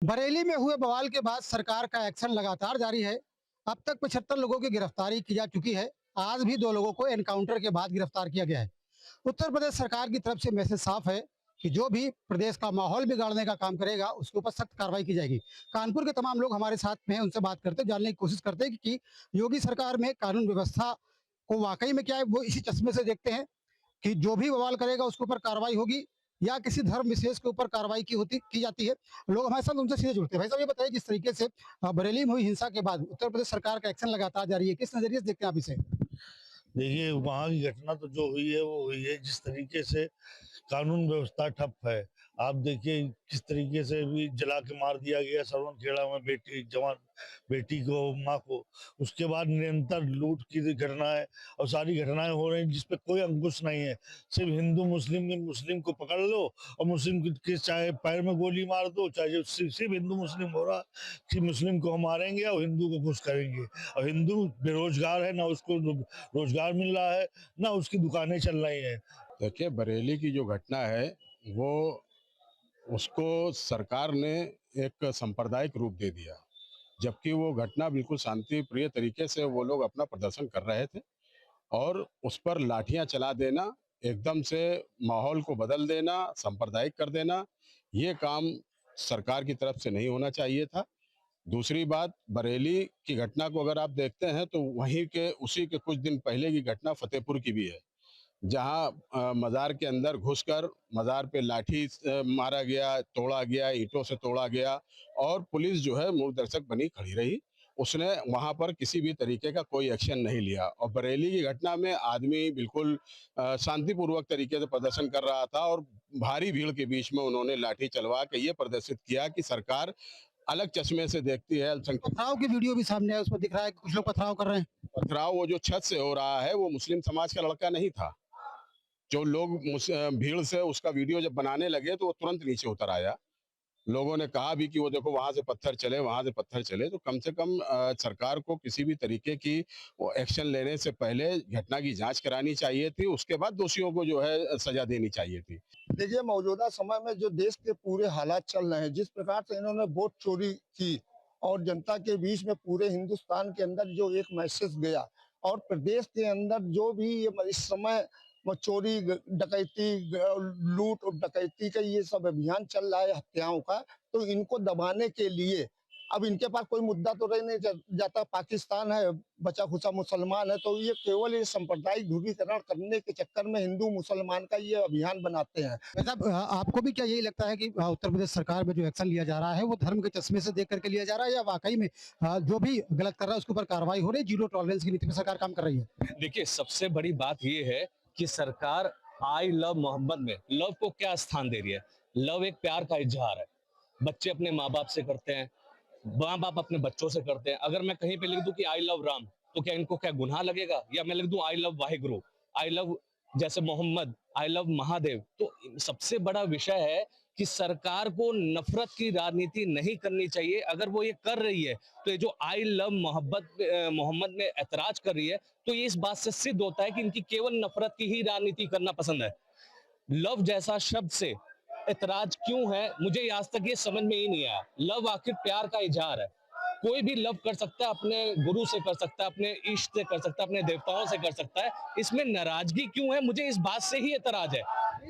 बरेली में हुए बवाल के बाद सरकार का एक्शन लगातार जारी है। अब तक 75 लोगों की गिरफ्तारी की जा चुकी है। आज भी 2 लोगों को एनकाउंटर के बाद गिरफ्तार किया गया है। उत्तर प्रदेश सरकार की तरफ से मैसेज साफ है कि जो भी प्रदेश का माहौल बिगाड़ने का काम करेगा उसके ऊपर सख्त कार्रवाई की जाएगी। कानपुर के तमाम लोग हमारे साथ में हैं, उनसे बात करते हैं, जानने की कोशिश करते हैं कि योगी सरकार में कानून व्यवस्था को वाकई में क्या है, वो इसी चश्मे से देखते हैं कि जो भी बवाल करेगा उसके ऊपर कार्रवाई होगी या किसी धर्म विशेष के ऊपर कार्रवाई की जाती है। लोग हमारे साथ उनसे सीधे जुड़ते हैं। भाई साहब, ये बताइए, जिस तरीके से बरेली में हुई हिंसा के बाद उत्तर प्रदेश सरकार का एक्शन लगातार जारी है, किस नजरिए से देखते हैं आप इसे? देखिए, वहाँ की घटना तो जो हुई है वो हुई है। जिस तरीके से कानून व्यवस्था ठप है, आप देखिए किस तरीके से भी जला के मार दिया गया सरवनखेड़ा में बेटी को, माँ को। उसके बाद निरंतर लूट की घटना है और सारी घटनाएं हो रही हैं जिसपे कोई अंकुश नहीं है। सिर्फ हिंदू मुस्लिम को पकड़ लो और मुस्लिम के चाहे पैर में गोली मार दो, चाहे जो सिर्फ हिंदू मुस्लिम हो रहा कि मुस्लिम को हम मारेंगे और हिंदू को खुश करेंगे। और हिंदू बेरोजगार है, ना उसको रोजगार मिल रहा है, ना उसकी दुकानें चल रही हैं। देखिए, बरेली की जो घटना है वो उसको सरकार ने एक सांप्रदायिक रूप दे दिया, जबकि वो घटना बिल्कुल शांति प्रिय तरीके से वो लोग अपना प्रदर्शन कर रहे थे और उस पर लाठियां चला देना, एकदम से माहौल को बदल देना, सांप्रदायिक कर देना, ये काम सरकार की तरफ से नहीं होना चाहिए था। दूसरी बात, बरेली की घटना को अगर आप देखते हैं तो वहीं के उसी के कुछ दिन पहले की घटना फतेहपुर की भी है, जहां मज़ार के अंदर घुसकर मज़ार पे लाठी से मारा गया, तोड़ा गया, ईंटों से तोड़ा गया और पुलिस जो है मूक दर्शक बनी खड़ी रही। उसने वहां पर किसी भी तरीके का कोई एक्शन नहीं लिया और बरेली की घटना में आदमी बिल्कुल शांतिपूर्वक तरीके से प्रदर्शन कर रहा था और भारी भीड़ के बीच में उन्होंने लाठी चलवा के ये प्रदर्शित किया कि सरकार अलग चश्मे से देखती है अल्पसंख्यक। पथराव की वीडियो भी सामने है, उसमें दिख रहा है कि कुछ लोग पथराव कर रहे हैं। पथराव वो जो छत से हो रहा है वो मुस्लिम समाज का लड़का नहीं था। जो लोग भीड़ से उसका वीडियो जब बनाने लगे तो वो तुरंत नीचे उतर आया। लोगों ने कहा भी कि वो देखो वहां से पत्थर चले, वहां से पत्थर चले। तो कम से कम सरकार को किसी भी तरीके की वो एक्शन लेने से पहले घटना की जांच करानी चाहिए थी, उसके बाद दोषियों को जो है सजा देनी चाहिए थी। देखिए, मौजूदा समय में जो देश के पूरे हालात चल रहे हैं, जिस प्रकार से इन्होंने वोट चोरी की और जनता के बीच में पूरे हिंदुस्तान के अंदर जो एक मैसेज गया और प्रदेश के अंदर जो भी ये इस समय चोरी, डकैती, लूट और डकैती का ये सब अभियान चल रहा है, हत्याओं का, तो इनको दबाने के लिए अब इनके पास कोई मुद्दा तो रह नहीं जाता। पाकिस्तान है, बचा खुचा मुसलमान है, तो ये केवल ये सांप्रदायिक ध्रुवीकरण करने के चक्कर में हिंदू मुसलमान का ये अभियान बनाते हैं। मतलब आपको भी क्या यही लगता है कि उत्तर प्रदेश सरकार में जो एक्शन लिया जा रहा है वो धर्म के चश्मे से देख करके लिया जा रहा है, या वाकई में जो भी गलत कर रहा है उसके ऊपर कार्रवाई हो रही है, जीरो टॉलरेंस की नीति में सरकार काम कर रही है? देखिए, सबसे बड़ी बात ये है कि सरकार आई लव मोहम्मद में लव को क्या स्थान दे रही है। लव एक प्यार का इजहार है। बच्चे अपने माँ बाप से करते हैं, माँ बाप अपने बच्चों से करते हैं। अगर मैं कहीं पे लिख दूं कि आई लव राम, तो क्या इनको क्या गुनाह लगेगा? या मैं लिख दूं I love Waheguru, I love जैसे मोहम्मद, आई लव महादेव। तो सबसे बड़ा विषय है कि सरकार को नफरत की राजनीति नहीं करनी चाहिए। अगर वो ये कर रही है तो ये जो आई लव मोहम्मद में ऐतराज कर रही है, तो ये इस बात से सिद्ध होता है कि इनकी केवल नफरत की ही राजनीति करना पसंद है। लव जैसा शब्द से ऐतराज क्यों है, मुझे आज तक ये समझ में ही नहीं आया। लव आखिर प्यार का इजहार है। कोई भी लव कर सकता है, अपने गुरु से कर सकता है, अपने इष्ट से कर सकता है, अपने देवताओं से कर सकता है। इसमें नाराजगी क्यों है, मुझे इस बात से ही ऐतराज है।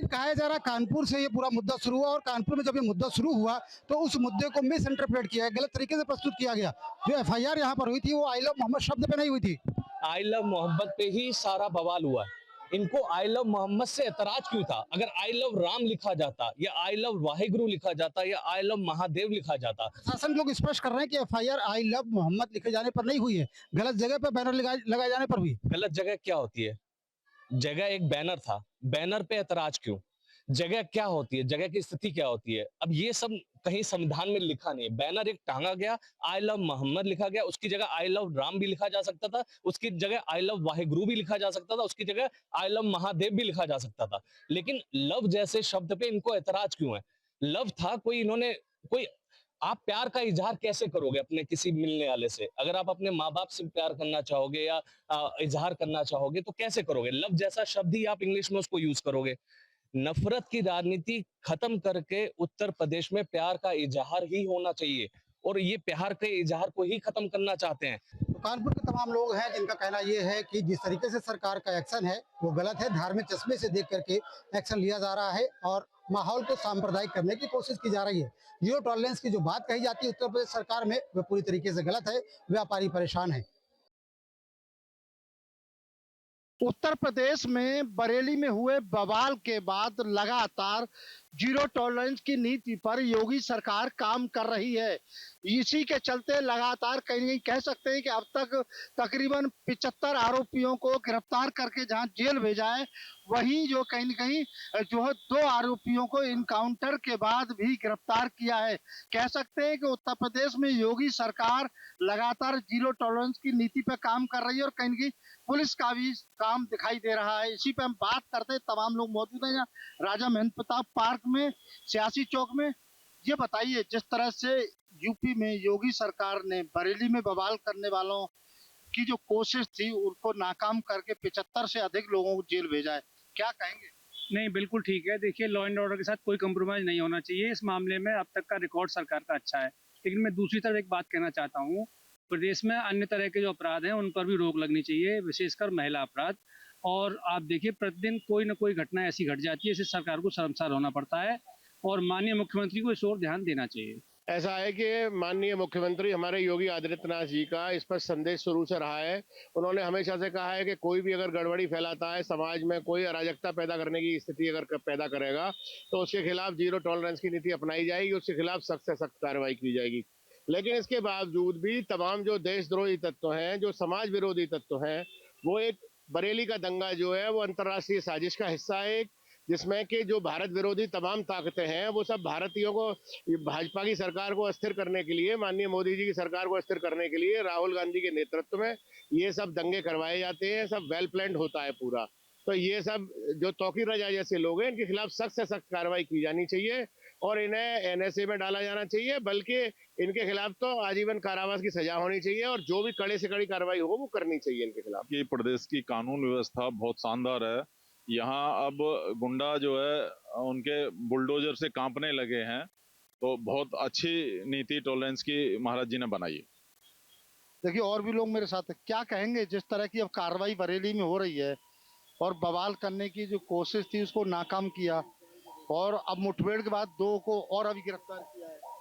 कहा जा रहा कानपुर से ये पूरा मुद्दा शुरू हुआ और कानपुर में जब ये मुद्दा शुरू हुआ तो उस मुद्दे को मिस इंटरप्रेट किया, गलत तरीके से प्रस्तुत किया गया। जो एफआईआर यहाँ पर हुई थी वो आई लव मोहम्मद शब्द पे नहीं हुई थी। आई लव मोहम्मद पे ही सारा बवाल हुआ है। इनको आई लव मोहम्मद से ऐतराज क्यों था? अगर आई लव राम लिखा जाता, या आई लव वाहिगुरु लिखा जाता, या आई लव महादेव लिखा जाता। शासन लोग स्पष्ट कर रहे हैं कि एफआईआर आई लव मोहम्मद लिखे जाने पर नहीं हुई है, गलत जगह पर बैनर लगाए जाने पर हुई। गलत जगह क्या होती है? जगह एक बैनर था, बैनर पे ऐतराज क्यों? जगह क्या होती है, जगह की स्थिति क्या होती है? अब ये सब कहीं संविधान में लिखा नहीं है। बैनर एक टांगा गया, आई लव मोहम्मद लिखा गया, उसकी जगह आई लव राम भी लिखा जा सकता था, उसकी जगह आई लव वाहिगुरु भी लिखा जा सकता था, उसकी जगह आई लव महादेव भी लिखा जा सकता था। लेकिन लव जैसे शब्द पे इनको ऐतराज क्यों है? लव था कोई आप प्यार का इजहार कैसे करोगे अपने किसी मिलने वाले से? अगर आप अपने माँ बाप से प्यार करना चाहोगे या इजहार करना चाहोगे तो कैसे करोगे? लव जैसा शब्द ही आप इंग्लिश में उसको यूज करोगे। नफरत की राजनीति खत्म करके उत्तर प्रदेश में प्यार का इजहार ही होना चाहिए, और ये प्यार के इजहार को ही खत्म करना चाहते हैं। तो कानपुर के तमाम लोग हैं जिनका कहना ये है कि जिस तरीके से सरकार का एक्शन है वो गलत है, धार्मिक चश्मे से देख करके एक्शन लिया जा रहा है और माहौल को सांप्रदायिक करने की कोशिश की जा रही है। जीरो टॉलरेंस की जो बात कही जाती है उत्तर प्रदेश सरकार में, वह पूरी तरीके से गलत है। व्यापारी परेशान है। उत्तर प्रदेश में बरेली में हुए बवाल के बाद लगातार जीरो टॉलरेंस की नीति पर योगी सरकार काम कर रही है। इसी के चलते लगातार कहीं न कहीं कह सकते हैं कि अब तक तकरीबन 75 आरोपियों को गिरफ्तार करके जहां जेल भेजा है, वहीं जो कहीं न कहीं जो है 2 आरोपियों को इनकाउंटर के बाद भी गिरफ्तार किया है। कह सकते हैं कि उत्तर प्रदेश में योगी सरकार लगातार जीरो टॉलरेंस की नीति पे काम कर रही है और कहीं न कहीं पुलिस का भी काम दिखाई दे रहा है। इसी पे हम बात करते हैं, तमाम लोग मौजूद हैं यहाँ राजा महेंद्र प्रताप पार्क में, सियासी चौक में। ये बताइए, जिस तरह से यूपी में योगी सरकार ने बरेली में बवाल करने वालों की जो कोशिश थी उनको नाकाम करके 75 से अधिक लोगों को जेल भेजा है, क्या कहेंगे? नहीं, बिल्कुल ठीक है। देखिए, लॉ एंड ऑर्डर के साथ कोई कंप्रोमाइज नहीं होना चाहिए। इस मामले में अब तक का रिकॉर्ड सरकार का अच्छा है, लेकिन मैं दूसरी तरफ एक बात कहना चाहता हूँ, प्रदेश में अन्य तरह के जो अपराध हैं उन पर भी रोक लगनी चाहिए, विशेषकर महिला अपराध। और आप देखिए, प्रतिदिन कोई न कोई घटना ऐसी घट जाती है, इससे सरकार को शर्मसार होना पड़ता है और माननीय मुख्यमंत्री को इस ओर ध्यान देना चाहिए। ऐसा है कि माननीय मुख्यमंत्री हमारे योगी आदित्यनाथ जी का इस पर संदेश शुरू से रहा है। उन्होंने हमेशा से कहा है कि कोई भी अगर गड़बड़ी फैलाता है, समाज में कोई अराजकता पैदा करने की स्थिति अगर पैदा करेगा, तो उसके खिलाफ जीरो टॉलरेंस की नीति अपनाई जाएगी, उसके खिलाफ सख्त से सख्त कार्रवाई की जाएगी। लेकिन इसके बावजूद भी तमाम जो देशद्रोही तत्व हैं, जो समाज विरोधी तत्व हैं, वो एक बरेली का दंगा जो है वो अंतर्राष्ट्रीय साजिश का हिस्सा है, जिसमें कि जो भारत विरोधी तमाम ताकतें हैं वो सब भारतीयों को, भाजपा की सरकार को अस्थिर करने के लिए, माननीय मोदी जी की सरकार को अस्थिर करने के लिए राहुल गांधी के नेतृत्व में ये सब दंगे करवाए जाते हैं। सब वेल प्लान्ड होता है पूरा। तो ये सब जो तौकीर रजा जैसे लोग हैं, इनके खिलाफ सख्त से सख्त कार्रवाई की जानी चाहिए और इन्हें NSA में डाला जाना चाहिए, बल्कि इनके खिलाफ तो आजीवन कारावास की सजा होनी चाहिए और जो भी कड़े से कड़ी कार्रवाई हो वो करनी चाहिए इनके खिलाफ। ये प्रदेश की कानून व्यवस्था बहुत शानदार है। यहाँ अब गुंडा जो है उनके बुलडोजर से कांपने लगे हैं, तो बहुत अच्छी नीति टॉलरेंस की महाराज जी ने बनाई है। देखिए, और भी लोग मेरे साथ हैं, क्या कहेंगे जिस तरह की अब कार्रवाई बरेली में हो रही है और बवाल करने की जो कोशिश थी उसको नाकाम किया और अब मुठभेड़ के बाद 2 को और अभी गिरफ्तार किया है।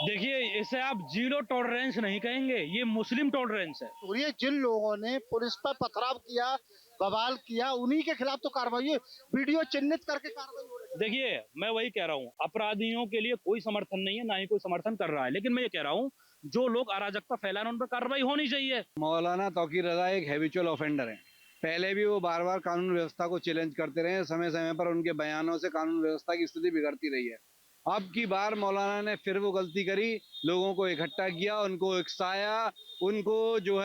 देखिए, इसे आप जीरो टॉलरेंस नहीं कहेंगे, ये मुस्लिम टॉलरेंस है। और ये जिन लोगों ने पुलिस पर पथराव किया, बवाल किया, उन्हीं के खिलाफ तो कार्रवाई है, वीडियो चिन्हित करके कार्रवाई हो रही है। देखिए, मैं वही कह रहा हूँ, अपराधियों के लिए कोई समर्थन नहीं है, ना ही कोई समर्थन कर रहा है, लेकिन मैं ये कह रहा हूँ जो लोग अराजकता फैला रहे हैं उन पर कार्रवाई होनी चाहिए। मौलाना तौकीर रजा एक हैबिचुअल ऑफेंडर है। पहले भी वो बार बार कानून व्यवस्था को चैलेंज करते रहे, समय समय पर उनके बयानों से कानून व्यवस्था की स्थिति बिगड़ती रही है। अब की बार मौलाना ने फिर वो गलती करी, लोगों को इकट्ठा किया, उनको उकसाया, उनको जो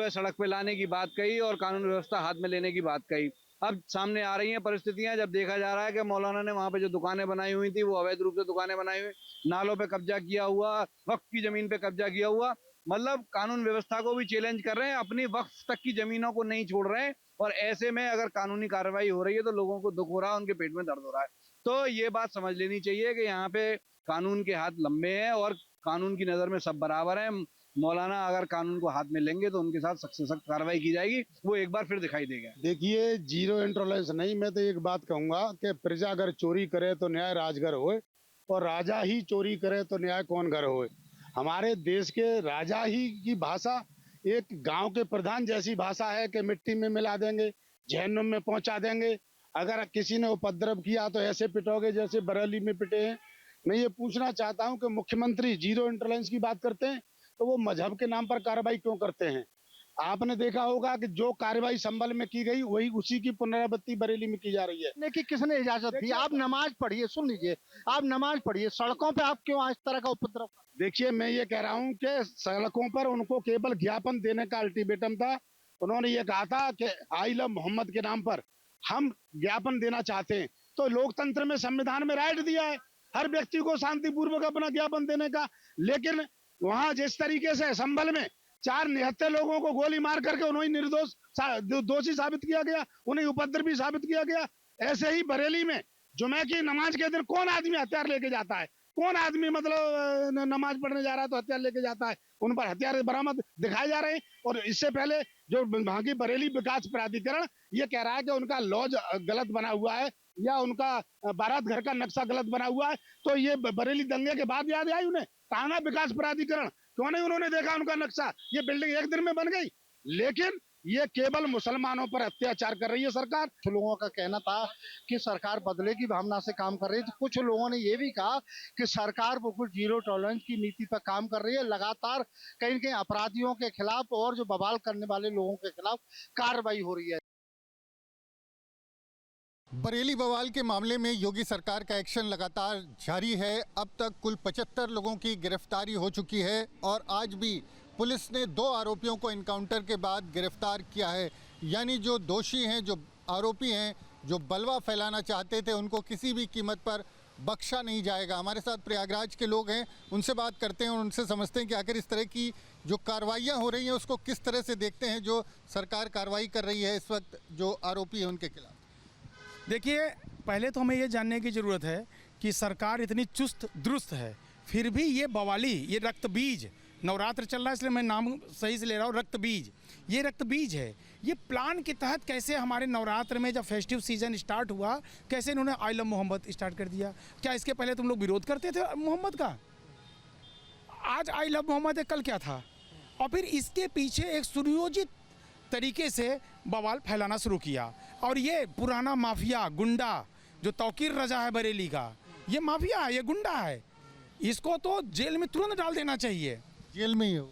है सड़क पे लाने की बात कही और कानून व्यवस्था हाथ में लेने की बात कही। अब सामने आ रही हैं परिस्थितियां, जब देखा जा रहा है कि मौलाना ने वहां पे जो दुकानें बनाई हुई थी वो अवैध रूप से दुकानें बनाई हुई, नालों पे कब्जा किया हुआ, वक्फ की जमीन पे कब्जा किया हुआ, मतलब कानून व्यवस्था को भी चैलेंज कर रहे हैं, अपनी वक्फ तक की जमीनों को नहीं छोड़ रहे हैं। और ऐसे में अगर कानूनी कार्रवाई हो रही है तो लोगों को दुख हो रहा है, उनके पेट में दर्द हो रहा है। तो ये बात समझ लेनी चाहिए कि यहाँ पे कानून के हाथ लंबे हैं और कानून की नजर में सब बराबर हैं। मौलाना अगर कानून को हाथ में लेंगे तो उनके साथ सख्त से सख्त कार्रवाई की जाएगी, वो एक बार फिर दिखाई देगा। देखिए, जीरो इंटॉलरेंस नहीं, मैं तो एक बात कहूंगा कि प्रजा अगर चोरी करे तो न्याय राजगर होए और राजा ही चोरी करे तो न्याय कौन घर होए। हमारे देश के राजा ही की भाषा एक गांव के प्रधान जैसी भाषा है कि मिट्टी में मिला देंगे, जहन्नुम में पहुंचा देंगे। अगर किसी ने उपद्रव किया तो ऐसे पिटोगे जैसे बरेली में पिटे हैं। मैं ये पूछना चाहता हूं कि मुख्यमंत्री जीरो इंटॉलरेंस की बात करते हैं तो वो मजहब के नाम पर कार्रवाई क्यों करते हैं? आपने देखा होगा कि जो कार्रवाई संभल में की गई वही उसी की पुनरावृत्ति बरेली में की जा रही है। कि किसने इजाजत दी? आप नमाज पढ़िए, सुन लीजिए, आप नमाज पढ़िए, सड़कों पे आप क्यों इस तरह का उपद्रव? देखिए, मैं ये कह रहा हूँ कि सड़कों पर उनको केवल ज्ञापन देने का अल्टीमेटम था। उन्होंने ये कहा था कि आई लव मोहम्मद के नाम पर हम ज्ञापन देना चाहते हैं, तो लोकतंत्र में, संविधान में राइट दिया है हर व्यक्ति को शांतिपूर्वक अपना ज्ञापन देने का। लेकिन वहां जिस तरीके से संभल में 4 निहत्थे लोगों को गोली मार करके उन्हें निर्दोष दोषी साबित किया गया, उन्हें उपद्रवी साबित किया गया, ऐसे ही बरेली में जुमे की नमाज के दिन कौन आदमी हथियार लेके जाता है? कौन आदमी मतलब नमाज पढ़ने जा रहा है तो हथियार लेके जाता है? उन पर हथियार बरामद दिखाए जा रहे हैं। और इससे पहले जो वहां की बरेली विकास प्राधिकरण ये कह रहा है कि उनका लॉज गलत बना हुआ है या उनका बारात घर का नक्शा गलत बना हुआ है। तो ये बरेली दंगे के बाद याद आई उन्हें, ताना विकास प्राधिकरण, क्यों नहीं उन्होंने देखा उनका नक्शा? ये बिल्डिंग एक दिन में बन गई। लेकिन ये केवल मुसलमानों पर अत्याचार कर रही है सरकार। कुछ लोगों का कहना था कि सरकार बदले की भावना से काम कर रही है, तो कुछ लोगों ने ये भी कहा कि सरकार बिल्कुल जीरो टॉलरेंस की नीति पर काम कर रही है। लगातार कहीं न कहीं अपराधियों के खिलाफ और जो बवाल करने वाले लोगों के खिलाफ कार्रवाई हो रही है। बरेली बवाल के मामले में योगी सरकार का एक्शन लगातार जारी है। अब तक कुल 75 लोगों की गिरफ्तारी हो चुकी है और आज भी पुलिस ने 2 आरोपियों को इनकाउंटर के बाद गिरफ्तार किया है। यानी जो दोषी हैं, जो आरोपी हैं, जो बलवा फैलाना चाहते थे, उनको किसी भी कीमत पर बख्शा नहीं जाएगा। हमारे साथ प्रयागराज के लोग हैं, उनसे बात करते हैं और उनसे समझते हैं कि आखिर इस तरह की जो कार्रवाइयाँ हो रही हैं उसको किस तरह से देखते हैं, जो सरकार कार्रवाई कर रही है इस वक्त जो आरोपी हैं उनके खिलाफ। देखिए, पहले तो हमें ये जानने की ज़रूरत है कि सरकार इतनी चुस्त दुरुस्त है, फिर भी ये बवाली, ये रक्त बीज, नवरात्र चल रहा है इसलिए मैं नाम सही से ले रहा हूँ, रक्त बीज, ये रक्त बीज है। ये प्लान के तहत कैसे हमारे नवरात्र में जब फेस्टिव सीजन स्टार्ट हुआ, कैसे इन्होंने आई लव मोहम्मद स्टार्ट कर दिया? क्या इसके पहले तुम लोग विरोध करते थे मोहम्मद का? आज आई लव मोहम्मद है, कल क्या था? और फिर इसके पीछे एक सुनियोजित तरीके से बवाल फैलाना शुरू किया। और ये पुराना माफिया गुंडा जो तौकीर रजा है बरेली का, ये माफिया है, ये गुंडा है, इसको तो जेल में तुरंत डाल देना चाहिए। जेल में ही हो,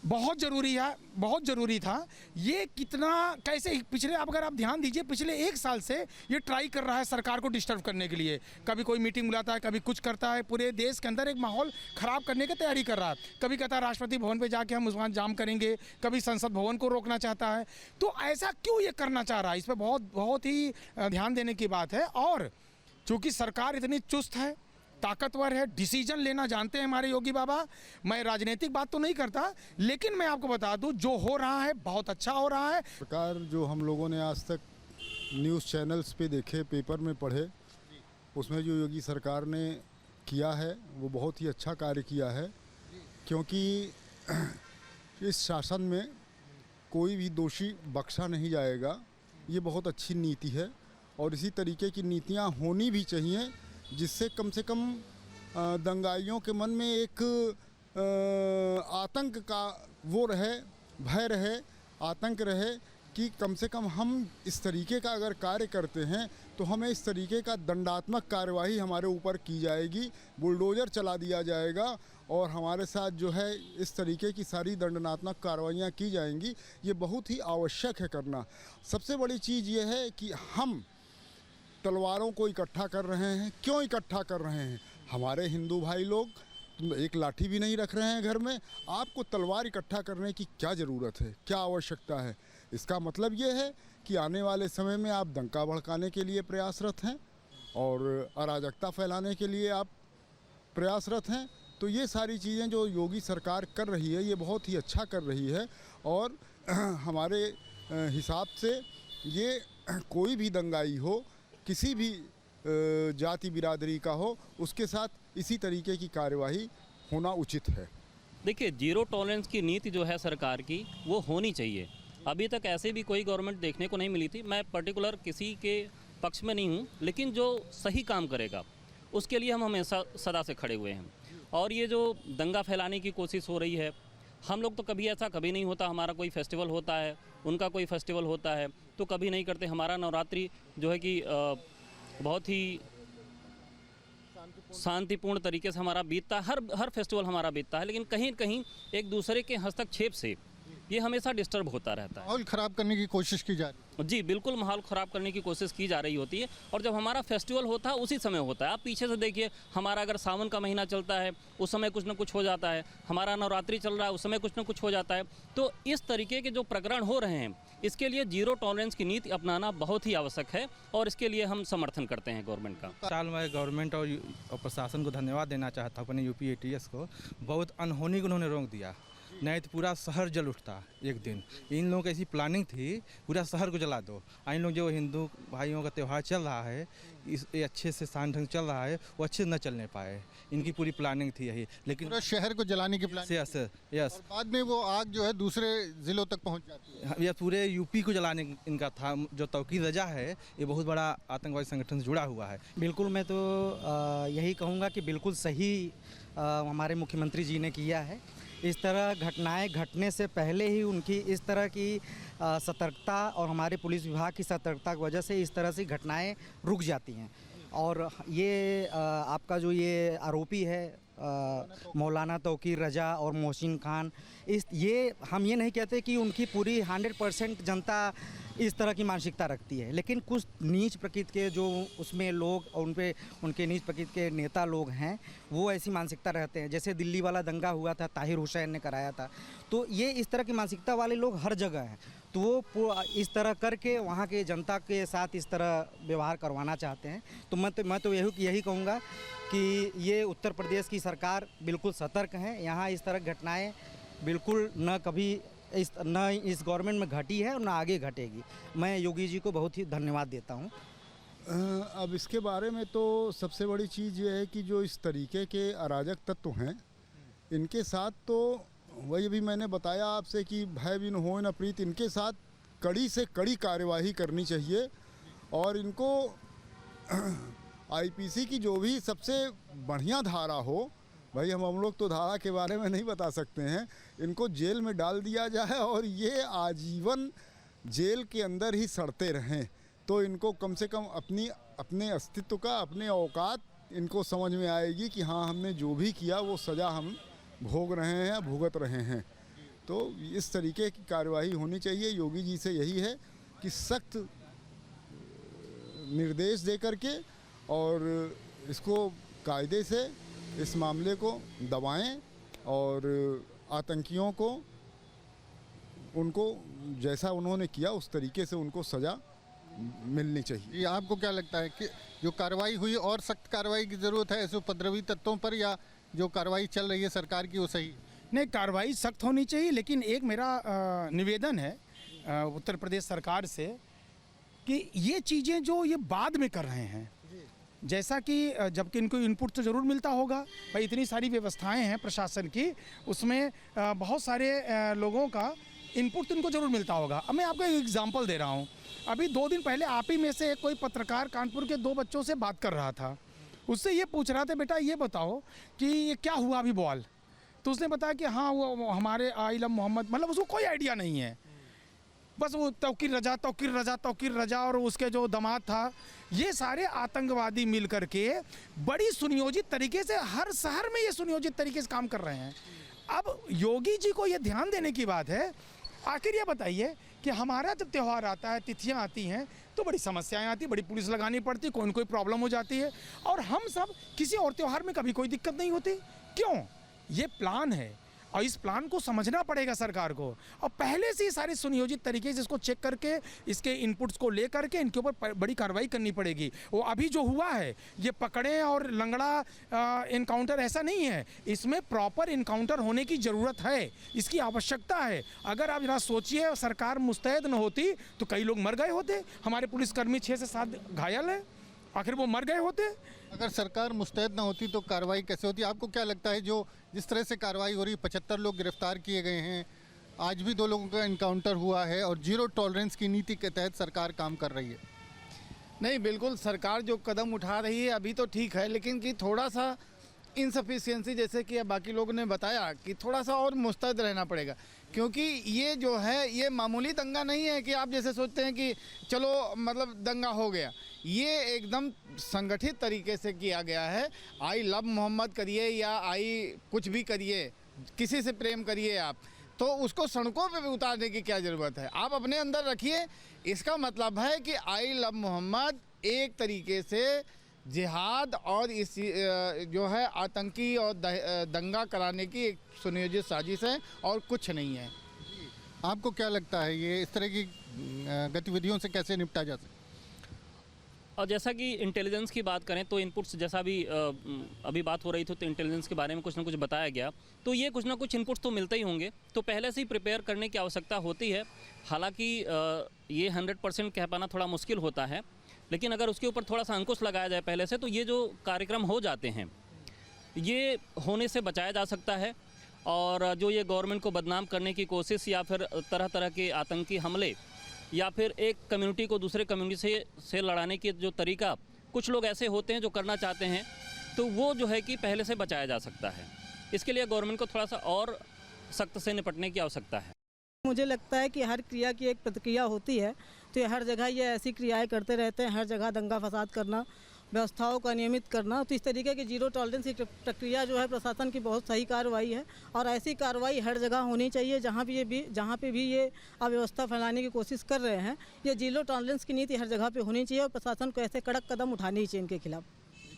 बहुत ज़रूरी है, बहुत ज़रूरी था। ये कितना कैसे पिछले, आप अगर आप ध्यान दीजिए, पिछले 1 साल से ये ट्राई कर रहा है सरकार को डिस्टर्ब करने के लिए। कभी कोई मीटिंग बुलाता है, कभी कुछ करता है, पूरे देश के अंदर एक माहौल ख़राब करने की तैयारी कर रहा है। कभी कहता है राष्ट्रपति भवन पे जाके हम वहाँ जाम करेंगे, कभी संसद भवन को रोकना चाहता है। तो ऐसा क्यों ये करना चाह रहा है? इस पर बहुत ही ध्यान देने की बात है। और चूँकि सरकार इतनी चुस्त है, ताकतवर है, डिसीजन लेना जानते हैं हमारे योगी बाबा। मैं राजनीतिक बात तो नहीं करता, लेकिन मैं आपको बता दूं जो हो रहा है बहुत अच्छा हो रहा है। सरकार जो हम लोगों ने आज तक न्यूज़ चैनल्स पे देखे, पेपर में पढ़े, उसमें जो योगी सरकार ने किया है वो बहुत ही अच्छा कार्य किया है। क्योंकि इस शासन में कोई भी दोषी बख्शा नहीं जाएगा, ये बहुत अच्छी नीति है। और इसी तरीके की नीतियाँ होनी भी चाहिए, जिससे कम से कम दंगाइयों के मन में एक आतंक का वो रहे, भय रहे, आतंक रहे कि कम से कम हम इस तरीके का अगर कार्य करते हैं तो हमें इस तरीके का दंडात्मक कार्यवाही हमारे ऊपर की जाएगी, बुलडोज़र चला दिया जाएगा और हमारे साथ जो है इस तरीके की सारी दंडात्मक कार्रवाइयाँ की जाएंगी। ये बहुत ही आवश्यक है करना। सबसे बड़ी चीज़ ये है कि हम तलवारों को इकट्ठा कर रहे हैं। क्यों इकट्ठा कर रहे हैं? हमारे हिंदू भाई लोग एक लाठी भी नहीं रख रहे हैं घर में, आपको तलवार इकट्ठा करने की क्या ज़रूरत है, क्या आवश्यकता है? इसका मतलब ये है कि आने वाले समय में आप दंगा भड़काने के लिए प्रयासरत हैं और अराजकता फैलाने के लिए आप प्रयासरत हैं। तो ये सारी चीज़ें जो योगी सरकार कर रही है ये बहुत ही अच्छा कर रही है। और हमारे हिसाब से ये कोई भी दंगाई हो, किसी भी जाति बिरादरी का हो, उसके साथ इसी तरीके की कार्यवाही होना उचित है। देखिए, जीरो टॉलरेंस की नीति जो है सरकार की वो होनी चाहिए। अभी तक ऐसे भी कोई गवर्नमेंट देखने को नहीं मिली थी। मैं पर्टिकुलर किसी के पक्ष में नहीं हूँ, लेकिन जो सही काम करेगा उसके लिए हम हमेशा सदा से खड़े हुए हैं। और ये जो दंगा फैलाने की कोशिश हो रही है, हम लोग तो कभी ऐसा कभी नहीं होता। हमारा कोई फेस्टिवल होता है, उनका कोई फेस्टिवल होता है तो कभी नहीं करते। हमारा नवरात्रि जो है कि बहुत ही शांतिपूर्ण तरीके से हमारा बीतता है, हर फेस्टिवल हमारा बीतता है। लेकिन कहीं कहीं एक दूसरे के हस्तक्षेप से ये हमेशा डिस्टर्ब होता रहता है। माहौल ख़राब करने की कोशिश की जा रही है। जी बिल्कुल, माहौल ख़राब करने की कोशिश की जा रही होती है। और जब हमारा फेस्टिवल होता है उसी समय होता है। आप पीछे से देखिए, हमारा अगर सावन का महीना चलता है उस समय कुछ ना कुछ हो जाता है, हमारा नवरात्रि चल रहा है उस समय कुछ ना कुछ हो जाता है। तो इस तरीके के जो प्रकरण हो रहे हैं, इसके लिए जीरो टॉलरेंस की नीति अपनाना बहुत ही आवश्यक है और इसके लिए हम समर्थन करते हैं गवर्नमेंट का। साल में गवर्नमेंट और प्रशासन को धन्यवाद देना चाहता हूँ, अपने यूपी ATS को। बहुत अनहोनी को उन्होंने रोक दिया। नहीं तो पूरा शहर जल उठता एक दिन। इन लोगों की ऐसी प्लानिंग थी पूरा शहर को जला दो। इन लोग जो हिंदू भाइयों का त्यौहार चल रहा है, इस ये अच्छे से शान ढंग चल रहा है, वो अच्छे से न चलने पाए। इनकी पूरी प्लानिंग थी यही, लेकिन पूरा शहर को जलाने की प्लान। Yes yes. बाद में वो आग जो है दूसरे जिलों तक पहुंच जाती है। यह पूरे यूपी को जलाने इनका था। जो तौकीर रजा है ये बहुत बड़ा आतंकवादी संगठन से जुड़ा हुआ है। बिल्कुल, मैं तो यही कहूँगा कि बिल्कुल सही हमारे मुख्यमंत्री जी ने किया है। इस तरह घटनाएं घटने से पहले ही उनकी इस तरह की सतर्कता और हमारे पुलिस विभाग की सतर्कता की वजह से इस तरह से घटनाएं रुक जाती हैं। और ये आपका जो ये आरोपी है मौलाना तौकीर रजा और मोहसिन खान, हम ये नहीं कहते कि उनकी पूरी 100% जनता इस तरह की मानसिकता रखती है, लेकिन कुछ नीच प्रकृति के जो उसमें लोग और उनके नीच प्रकृति के नेता लोग हैं वो ऐसी मानसिकता रहते हैं। जैसे दिल्ली वाला दंगा हुआ था, ताहिर हुसैन ने कराया था, तो ये इस तरह की मानसिकता वाले लोग हर जगह हैं। तो वो इस तरह करके वहाँ के जनता के साथ इस तरह व्यवहार करवाना चाहते हैं। तो मैं तो यही कहूँगा कि ये उत्तर प्रदेश की सरकार बिल्कुल सतर्क है। यहाँ इस तरह घटनाएं बिल्कुल न कभी इस गवर्नमेंट में घटी है और न आगे घटेगी। मैं योगी जी को बहुत ही धन्यवाद देता हूँ। अब इसके बारे में तो सबसे बड़ी चीज़ ये है कि जो इस तरीके के अराजक तत्व हैं, इनके साथ तो वही भी मैंने बताया आपसे कि भय बिन होए न प्रीत, इनके साथ कड़ी से कड़ी कार्यवाही करनी चाहिए। और इनको आईपीसी की जो भी सबसे बढ़िया धारा हो, भाई हम लोग तो धारा के बारे में नहीं बता सकते हैं, इनको जेल में डाल दिया जाए और ये आजीवन जेल के अंदर ही सड़ते रहें। तो इनको कम से कम अपने अस्तित्व का, अपने औकात इनको समझ में आएगी कि हाँ, हमने जो भी किया वो सज़ा हम भोग रहे हैं, भुगत रहे हैं। तो इस तरीके की कार्यवाही होनी चाहिए। योगी जी से यही है कि सख्त निर्देश दे करके और इसको कायदे से इस मामले को दबाएं और आतंकियों को उनको जैसा उन्होंने किया उस तरीके से उनको सज़ा मिलनी चाहिए। ये आपको क्या लगता है कि जो कार्रवाई हुई और सख्त कार्रवाई की ज़रूरत है ऐसे उपद्रवी तत्वों पर, या जो कार्रवाई चल रही है सरकार की वो सही? नहीं, कार्रवाई सख्त होनी चाहिए, लेकिन एक मेरा निवेदन है उत्तर प्रदेश सरकार से कि ये चीज़ें जो ये बाद में कर रहे हैं, जैसा कि जबकि इनको इनपुट तो ज़रूर मिलता होगा, भाई इतनी सारी व्यवस्थाएं हैं प्रशासन की, उसमें बहुत सारे लोगों का इनपुट तो इनको ज़रूर मिलता होगा। अब मैं आपको एक एग्जांपल दे रहा हूँ। अभी 2 दिन पहले आप ही में से कोई पत्रकार कानपुर के 2 बच्चों से बात कर रहा था। उससे ये पूछ रहा था, बेटा ये बताओ कि ये क्या हुआ अभी बॉल? तो उसने बताया कि हाँ वो हमारे आई लव मोहम्मद, मतलब उसको कोई आइडिया नहीं है, बस वो तौकीर रजा और उसके जो दामाद था, ये सारे आतंकवादी मिल करके बड़ी सुनियोजित तरीके से हर शहर में ये सुनियोजित तरीके से काम कर रहे हैं। अब योगी जी को ये ध्यान देने की बात है। आखिर ये बताइए कि हमारा जब त्यौहार आता है, तिथियां आती हैं, तो बड़ी समस्याएं आती, बड़ी पुलिस लगानी पड़ती, कोई न कोई प्रॉब्लम हो जाती है, और हम सब किसी और त्यौहार में कभी कोई दिक्कत नहीं होती। क्यों? ये प्लान है और इस प्लान को समझना पड़ेगा सरकार को, और पहले से ही सारी सुनियोजित तरीके से इसको चेक करके इसके इनपुट्स को ले करके इनके ऊपर बड़ी कार्रवाई करनी पड़ेगी। वो अभी जो हुआ है ये पकड़े और लंगड़ा इनकाउंटर ऐसा नहीं है, इसमें प्रॉपर इनकाउंटर होने की ज़रूरत है, इसकी आवश्यकता है। अगर आप जरा सोचिए सरकार मुस्तैद न होती तो कई लोग मर गए होते, हमारे पुलिसकर्मी 6 से 7 घायल हैं, आखिर वो मर गए होते। अगर सरकार मुस्तैद न होती तो कार्रवाई कैसे होती? आपको क्या लगता है जो जिस तरह से कार्रवाई हो रही, 75 लोग गिरफ्तार किए गए हैं, आज भी 2 लोगों का इनकाउंटर हुआ है और जीरो टॉलरेंस की नीति के तहत सरकार काम कर रही है? नहीं, बिल्कुल सरकार जो कदम उठा रही है अभी तो ठीक है, लेकिन कि थोड़ा सा इनसफिशिएंसी, जैसे कि बाकी लोगों ने बताया, कि थोड़ा सा और मुस्तैद रहना पड़ेगा, क्योंकि ये जो है ये मामूली दंगा नहीं है कि आप जैसे सोचते हैं कि चलो मतलब दंगा हो गया। ये एकदम संगठित तरीके से किया गया है। आई लव मोहम्मद करिए या आई कुछ भी करिए, किसी से प्रेम करिए आप, तो उसको सड़कों पे भी उतारने की क्या ज़रूरत है? आप अपने अंदर रखिए। इसका मतलब है कि आई लव मोहम्मद एक तरीके से जिहाद और इस जो है आतंकी और दंगा कराने की एक सुनियोजित साजिश है और कुछ नहीं है। आपको क्या लगता है ये इस तरह की गतिविधियों से कैसे निपटा जा सकता है? और जैसा कि इंटेलिजेंस की बात करें तो इनपुट्स जैसा भी अभी बात हो रही थी तो इंटेलिजेंस के बारे में कुछ ना कुछ बताया गया, तो ये कुछ ना कुछ इनपुट्स तो मिलते ही होंगे, तो पहले से ही प्रिपेयर करने की आवश्यकता होती है। हालांकि ये 100% कह पाना थोड़ा मुश्किल होता है, लेकिन अगर उसके ऊपर थोड़ा सा अंकुश लगाया जाए पहले से, तो ये जो कार्यक्रम हो जाते हैं ये होने से बचाया जा सकता है। और जो ये गवर्नमेंट को बदनाम करने की कोशिश या फिर तरह तरह के आतंकी हमले या फिर एक कम्युनिटी को दूसरे कम्युनिटी से लड़ाने की जो तरीका कुछ लोग ऐसे होते हैं जो करना चाहते हैं, तो वो जो है कि पहले से बचाया जा सकता है। इसके लिए गवर्नमेंट को थोड़ा सा और सख्त से निपटने की आवश्यकता है। मुझे लगता है कि हर क्रिया की एक प्रतिक्रिया होती है, तो ये हर जगह ये ऐसी क्रियाएं करते रहते हैं, हर जगह दंगा फसाद करना, व्यवस्थाओं का नियमित करना। तो इस तरीके की जीरो टॉलरेंस की प्रक्रिया जो है प्रशासन की बहुत सही कार्रवाई है, और ऐसी कार्रवाई हर जगह होनी चाहिए जहाँ पे भी ये अव्यवस्था फैलाने की कोशिश कर रहे हैं। ये जीरो टॉलरेंस की नीति हर जगह पे होनी चाहिए और प्रशासन को ऐसे कड़क कदम उठाने ही चाहिए इनके खिलाफ।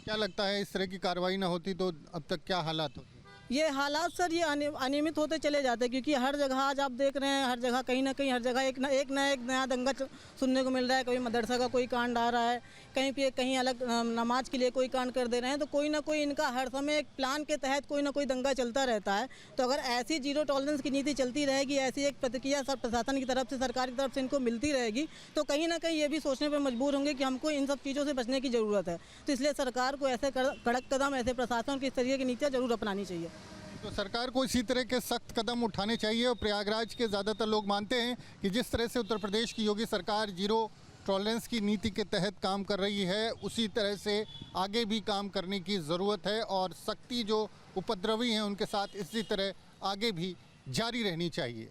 क्या लगता है इस तरह की कार्रवाई ना होती तो अब तक क्या हालात होते? ये हालात सर ये अनियमित होते चले जाते हैं, क्योंकि हर जगह आज आप देख रहे हैं, हर जगह कहीं ना कहीं हर जगह एक नया दंगा सुनने को मिल रहा है। कभी मदरसा का कोई कांड आ रहा है, कहीं अलग नमाज के लिए कोई कांड कर दे रहे हैं, तो कोई ना कोई इनका हर समय एक प्लान के तहत कोई ना कोई दंगा चलता रहता है। तो अगर ऐसी जीरो टॉलरेंस की नीति चलती रहेगी, ऐसी एक प्रतिक्रिया सब प्रशासन की तरफ से, सरकार की तरफ से इनको मिलती रहेगी, तो कहीं ना कहीं ये भी सोचने पर मजबूर होंगे कि हमको इन सब चीज़ों से बचने की ज़रूरत है। तो इसलिए सरकार को ऐसे कड़क कदम, ऐसे प्रशासन की इस तरीके की नीतियाँ जरूर अपनानी चाहिए। तो सरकार को इसी तरह के सख्त कदम उठाने चाहिए। और प्रयागराज के ज़्यादातर लोग मानते हैं कि जिस तरह से उत्तर प्रदेश की योगी सरकार जीरो टॉलरेंस की नीति के तहत काम कर रही है, उसी तरह से आगे भी काम करने की ज़रूरत है, और सख्ती जो उपद्रवी हैं उनके साथ इसी तरह आगे भी जारी रहनी चाहिए।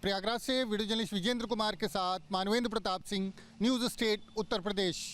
प्रयागराज से वीडियो जर्नलिस्ट विजेंद्र कुमार के साथ मानवेंद्र प्रताप सिंह, न्यूज़ स्टेट उत्तर प्रदेश।